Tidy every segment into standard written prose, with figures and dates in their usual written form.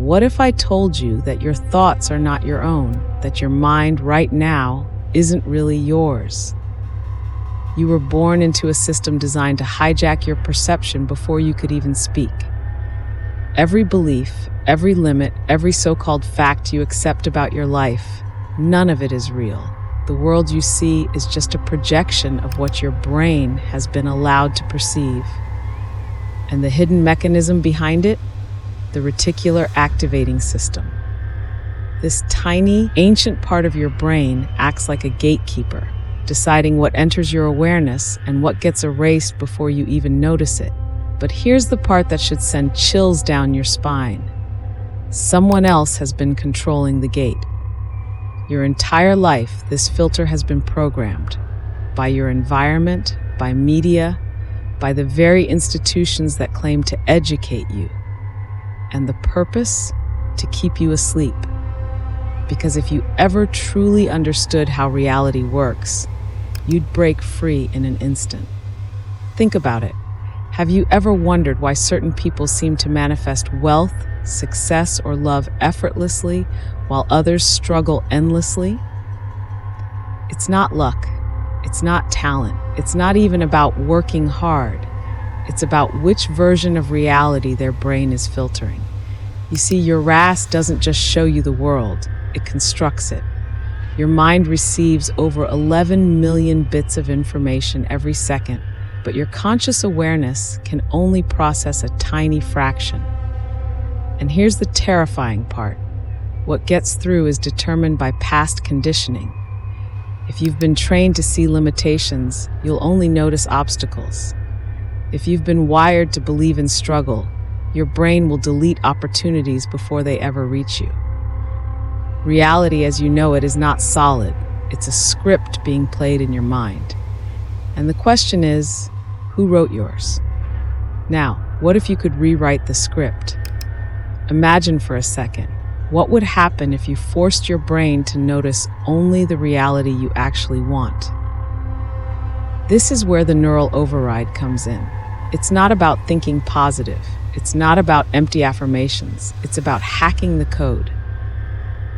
what if I told you that your thoughts are not your own, that your mind right now isn't really yours? You were born into a system designed to hijack your perception before you could even speak. Every belief, every limit, every so-called fact you accept about your life, none of it is real. The world you see is just a projection of what your brain has been allowed to perceive. And the hidden mechanism behind it? The Reticular Activating System. This tiny, ancient part of your brain acts like a gatekeeper, deciding what enters your awareness and what gets erased before you even notice it. But here's the part that should send chills down your spine. Someone else has been controlling the gate. Your entire life, this filter has been programmed by your environment, by media, by the very institutions that claim to educate you. And the purpose? To keep you asleep. Because if you ever truly understood how reality works, you'd break free in an instant. Think about it. Have you ever wondered why certain people seem to manifest wealth, success, or love effortlessly, while others struggle endlessly? It's not luck. It's not talent. It's not even about working hard. It's about which version of reality their brain is filtering. You see, your RAS doesn't just show you the world, it constructs it. Your mind receives over 11 million bits of information every second, but your conscious awareness can only process a tiny fraction. And here's the terrifying part. What gets through is determined by past conditioning. If you've been trained to see limitations, you'll only notice obstacles. If you've been wired to believe in struggle, your brain will delete opportunities before they ever reach you. Reality as you know it is not solid. It's a script being played in your mind. And the question is, who wrote yours? Now, what if you could rewrite the script? Imagine for a second, what would happen if you forced your brain to notice only the reality you actually want? This is where the neural override comes in. It's not about thinking positive. It's not about empty affirmations. It's about hacking the code.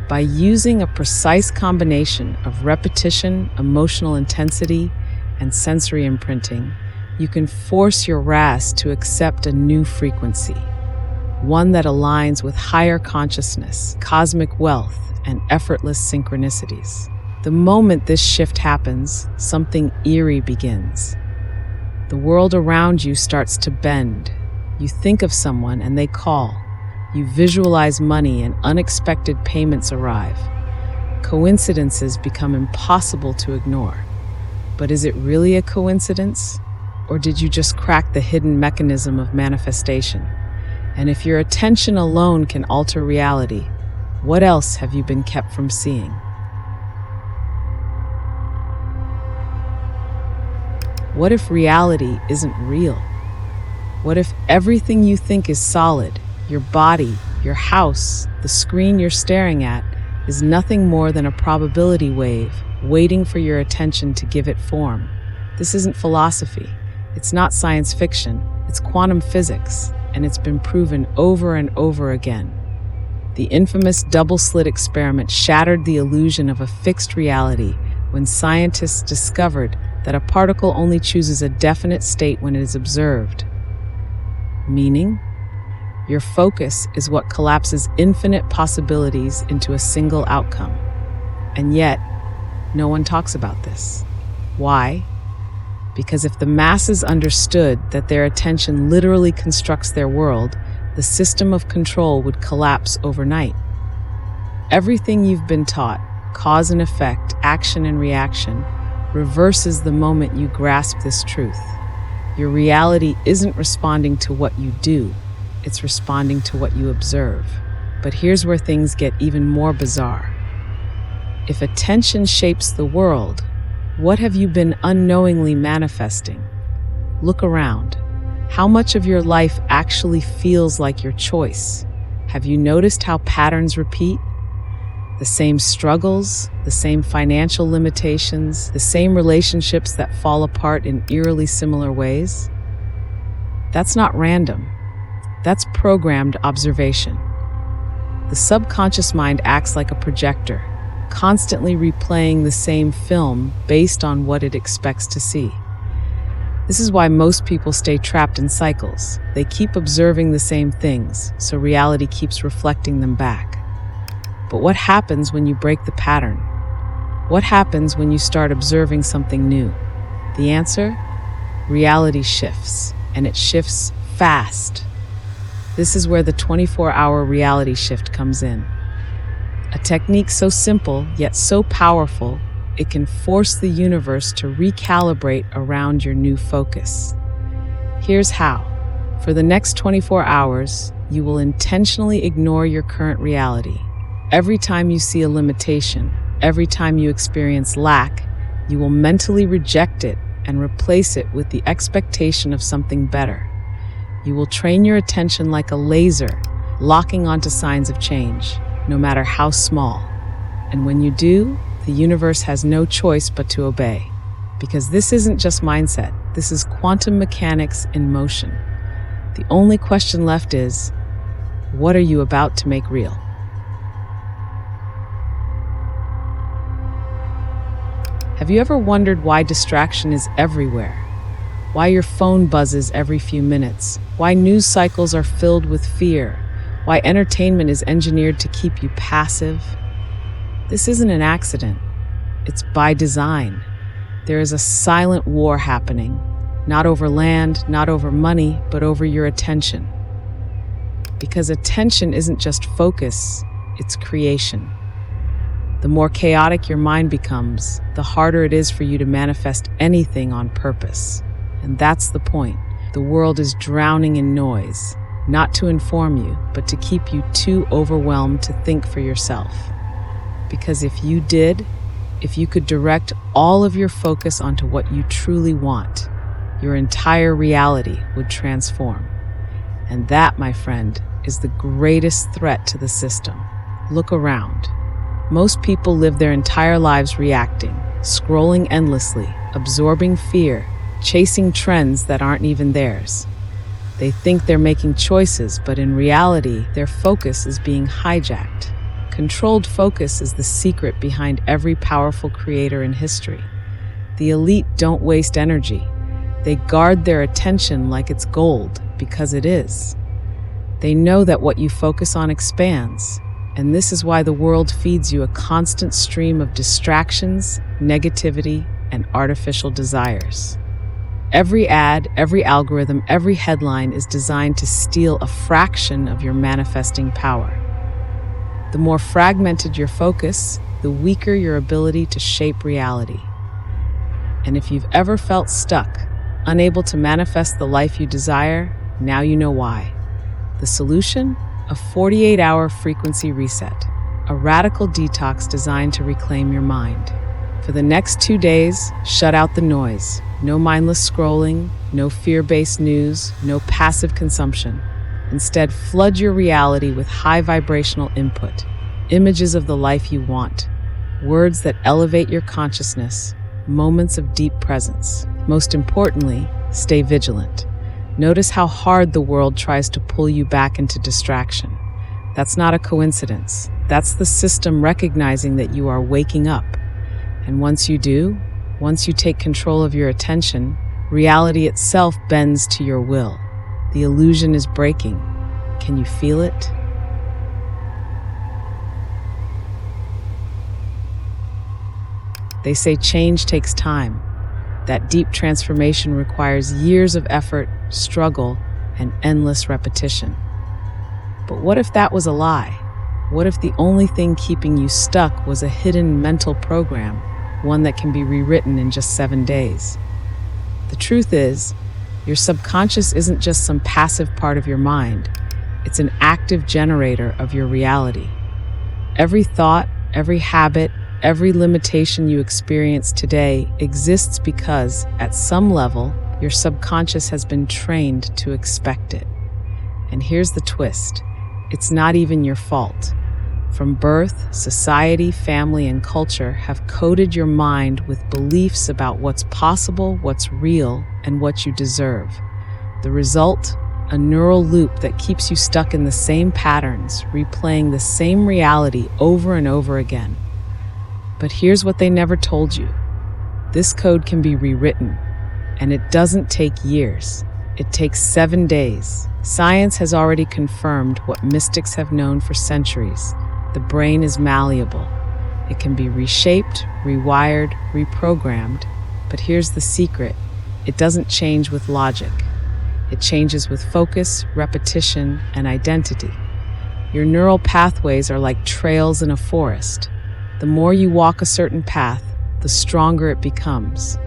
By using a precise combination of repetition, emotional intensity, and sensory imprinting, you can force your RAS to accept a new frequency, one that aligns with higher consciousness, cosmic wealth, and effortless synchronicities. The moment this shift happens, something eerie begins. The world around you starts to bend. You think of someone and they call. You visualize money and unexpected payments arrive. Coincidences become impossible to ignore. But is it really a coincidence? Or did you just crack the hidden mechanism of manifestation? And if your attention alone can alter reality, what else have you been kept from seeing? What if reality isn't real? What if everything you think is solid, your body, your house, the screen you're staring at, is nothing more than a probability wave waiting for your attention to give it form? This isn't philosophy. It's not science fiction. It's quantum physics, and it's been proven over and over again. The infamous double-slit experiment shattered the illusion of a fixed reality when scientists discovered that a particle only chooses a definite state when it is observed. Meaning, your focus is what collapses infinite possibilities into a single outcome. And yet, no one talks about this. Why? Because if the masses understood that their attention literally constructs their world, the system of control would collapse overnight. Everything you've been taught, cause and effect, action and reaction, reverses the moment you grasp this truth. Your reality isn't responding to what you do, it's responding to what you observe. But here's where things get even more bizarre. If attention shapes the world, what have you been unknowingly manifesting? Look around. How much of your life actually feels like your choice? Have you noticed how patterns repeat? The same struggles, the same financial limitations, the same relationships that fall apart in eerily similar ways? That's not random. That's programmed observation. The subconscious mind acts like a projector, constantly replaying the same film based on what it expects to see. This is why most people stay trapped in cycles. They keep observing the same things, so reality keeps reflecting them back. But what happens when you break the pattern? What happens when you start observing something new? The answer? Reality shifts, and it shifts fast. This is where the 24-hour reality shift comes in. A technique so simple, yet so powerful, it can force the universe to recalibrate around your new focus. Here's how. For the next 24 hours, you will intentionally ignore your current reality. Every time you see a limitation, every time you experience lack, you will mentally reject it and replace it with the expectation of something better. You will train your attention like a laser, locking onto signs of change, no matter how small. And when you do, the universe has no choice but to obey. Because this isn't just mindset, this is quantum mechanics in motion. The only question left is, what are you about to make real? Have you ever wondered why distraction is everywhere? Why your phone buzzes every few minutes? Why news cycles are filled with fear? Why entertainment is engineered to keep you passive? This isn't an accident. It's by design. There is a silent war happening, not over land, not over money, but over your attention. Because attention isn't just focus, it's creation. The more chaotic your mind becomes, the harder it is for you to manifest anything on purpose. And that's the point. The world is drowning in noise, not to inform you, but to keep you too overwhelmed to think for yourself. Because if you could direct all of your focus onto what you truly want, your entire reality would transform. And that, my friend, is the greatest threat to the system. Look around. Most people live their entire lives reacting, scrolling endlessly, absorbing fear, chasing trends that aren't even theirs. They think they're making choices, but in reality, their focus is being hijacked. Controlled focus is the secret behind every powerful creator in history. The elite don't waste energy. They guard their attention like it's gold, because it is. They know that what you focus on expands, and this is why the world feeds you a constant stream of distractions, negativity, and artificial desires. Every ad, every algorithm, every headline is designed to steal a fraction of your manifesting power. The more fragmented your focus, the weaker your ability to shape reality. And if you've ever felt stuck, unable to manifest the life you desire, now you know why. The solution? A 48-hour frequency reset, a radical detox designed to reclaim your mind. For the next 2 days, shut out the noise. No mindless scrolling, no fear-based news, no passive consumption. Instead, flood your reality with high vibrational input, images of the life you want, words that elevate your consciousness, moments of deep presence. Most importantly, stay vigilant. Notice how hard the world tries to pull you back into distraction. That's not a coincidence. That's the system recognizing that you are waking up. And once you do, once you take control of your attention, reality itself bends to your will. The illusion is breaking. Can you feel it? They say change takes time. That deep transformation requires years of effort, struggle, and endless repetition. But what if that was a lie? What if the only thing keeping you stuck was a hidden mental program, one that can be rewritten in just 7 days? The truth is, your subconscious isn't just some passive part of your mind. It's an active generator of your reality. Every thought, every habit, every limitation you experience today exists because, at some level, your subconscious has been trained to expect it. And here's the twist. It's not even your fault. From birth, society, family, and culture have coded your mind with beliefs about what's possible, what's real, and what you deserve. The result? a neural loop that keeps you stuck in the same patterns, replaying the same reality over and over again. But here's what they never told you. This code can be rewritten, and it doesn't take years. It takes 7 days. Science has already confirmed what mystics have known for centuries. The brain is malleable. It can be reshaped, rewired, reprogrammed. But here's the secret. It doesn't change with logic. It changes with focus, repetition, and identity. Your neural pathways are like trails in a forest. The more you walk a certain path, the stronger it becomes.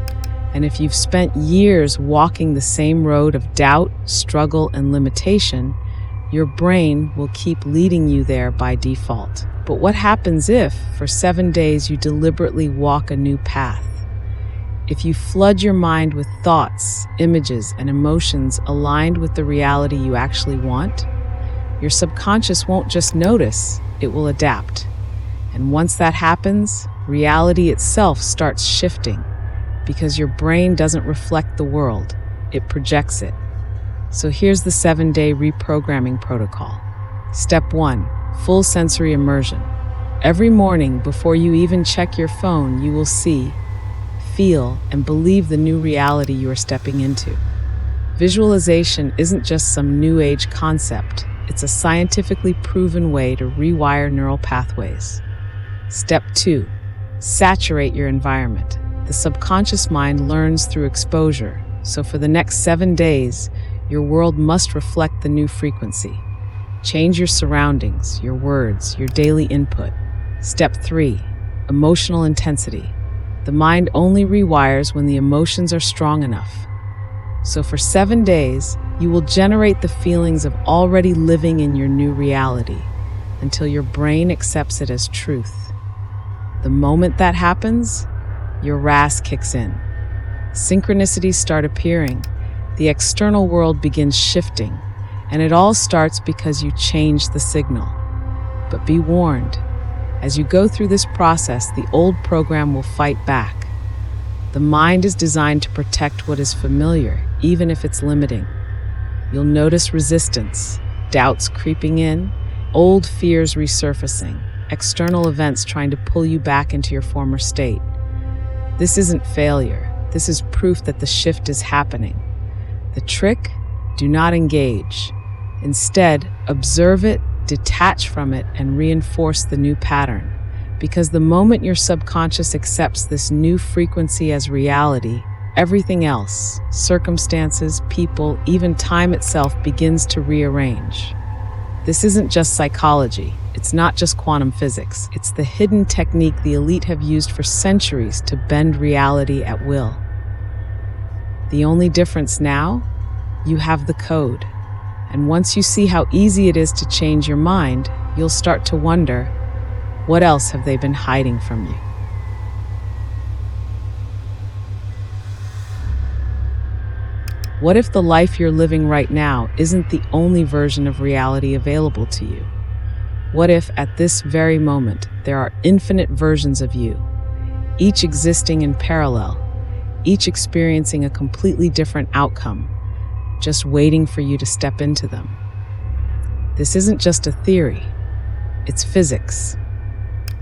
And if you've spent years walking the same road of doubt, struggle, and limitation, your brain will keep leading you there by default. But what happens if, for 7 days, you deliberately walk a new path? If you flood your mind with thoughts, images, and emotions aligned with the reality you actually want, your subconscious won't just notice, it will adapt. And once that happens, reality itself starts shifting, because your brain doesn't reflect the world, it projects it. So here's the 7-day reprogramming protocol. Step 1, full sensory immersion. Every morning, before you even check your phone, you will see, feel, and believe the new reality you are stepping into. Visualization isn't just some new age concept, it's a scientifically proven way to rewire neural pathways. Step 2, saturate your environment. The subconscious mind learns through exposure, so for the next 7 days, your world must reflect the new frequency. Change your surroundings, your words, your daily input. Step 3, emotional intensity. The mind only rewires when the emotions are strong enough. So for 7 days, you will generate the feelings of already living in your new reality until your brain accepts it as truth. The moment that happens, your RAS kicks in. Synchronicities start appearing. The external world begins shifting, and it all starts because you changed the signal. But be warned, as you go through this process, the old program will fight back. The mind is designed to protect what is familiar, even if it's limiting. You'll notice resistance, doubts creeping in, old fears resurfacing, external events trying to pull you back into your former state. This isn't failure. This is proof that the shift is happening. The trick? Do not engage. Instead, observe it, detach from it, and reinforce the new pattern. Because the moment your subconscious accepts this new frequency as reality, everything else, circumstances, people, even time itself begins to rearrange. This isn't just psychology. It's not just quantum physics. It's the hidden technique the elite have used for centuries to bend reality at will. The only difference now? You have the code. And once you see how easy it is to change your mind, you'll start to wonder, what else have they been hiding from you? What if the life you're living right now isn't the only version of reality available to you? What if, at this very moment, there are infinite versions of you, each existing in parallel, each experiencing a completely different outcome, just waiting for you to step into them? This isn't just a theory, it's physics.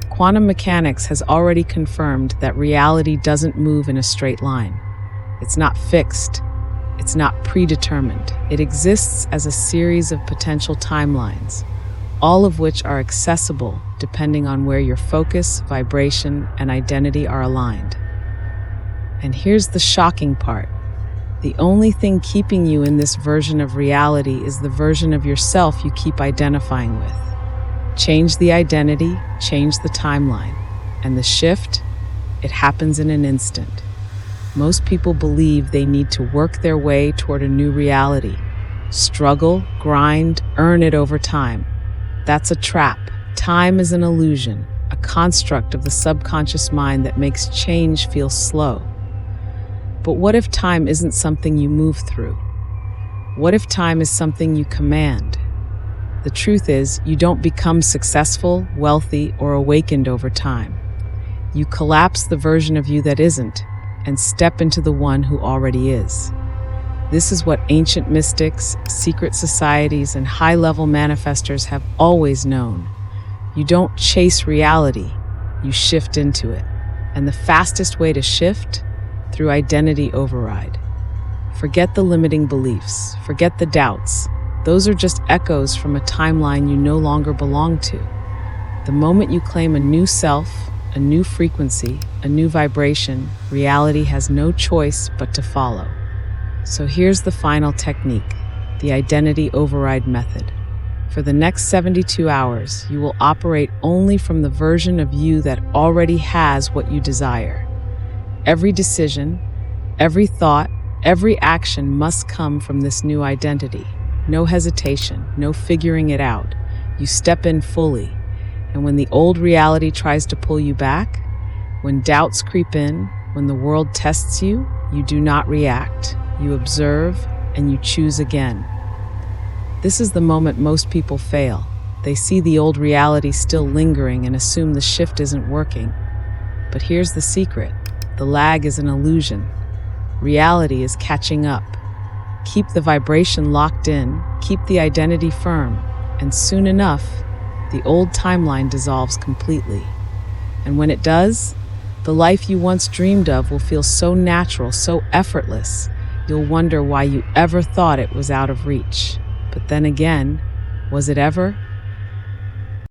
Quantum mechanics has already confirmed that reality doesn't move in a straight line. It's not fixed. It's not predetermined. It exists as a series of potential timelines, all of which are accessible depending on where your focus, vibration, and identity are aligned. And here's the shocking part. The only thing keeping you in this version of reality is the version of yourself you keep identifying with. Change the identity, change the timeline, and the shift, it happens in an instant. Most people believe they need to work their way toward a new reality. Struggle, grind, earn it over time. That's a trap. Time is an illusion, a construct of the subconscious mind that makes change feel slow. But what if time isn't something you move through? What if time is something you command? The truth is, you don't become successful, wealthy, or awakened over time. You collapse the version of you that isn't, and step into the one who already is. This is what ancient mystics, secret societies, and high-level manifestors have always known. You don't chase reality, you shift into it. And the fastest way to shift? Through identity override. Forget the limiting beliefs, forget the doubts. Those are just echoes from a timeline you no longer belong to. The moment you claim a new self, a new frequency, a new vibration, reality has no choice but to follow. So here's the final technique, the identity override method. For the next 72 hours, you will operate only from the version of you that already has what you desire. Every decision, every thought, every action must come from this new identity. No hesitation, no figuring it out. You step in fully. And when the old reality tries to pull you back, when doubts creep in, when the world tests you, you do not react. You observe and you choose again. This is the moment most people fail. They see the old reality still lingering and assume the shift isn't working. But here's the secret. The lag is an illusion. Reality is catching up. Keep the vibration locked in, keep the identity firm, and soon enough, the old timeline dissolves completely. And when it does, the life you once dreamed of will feel so natural, so effortless, you'll wonder why you ever thought it was out of reach. But then again, was it ever?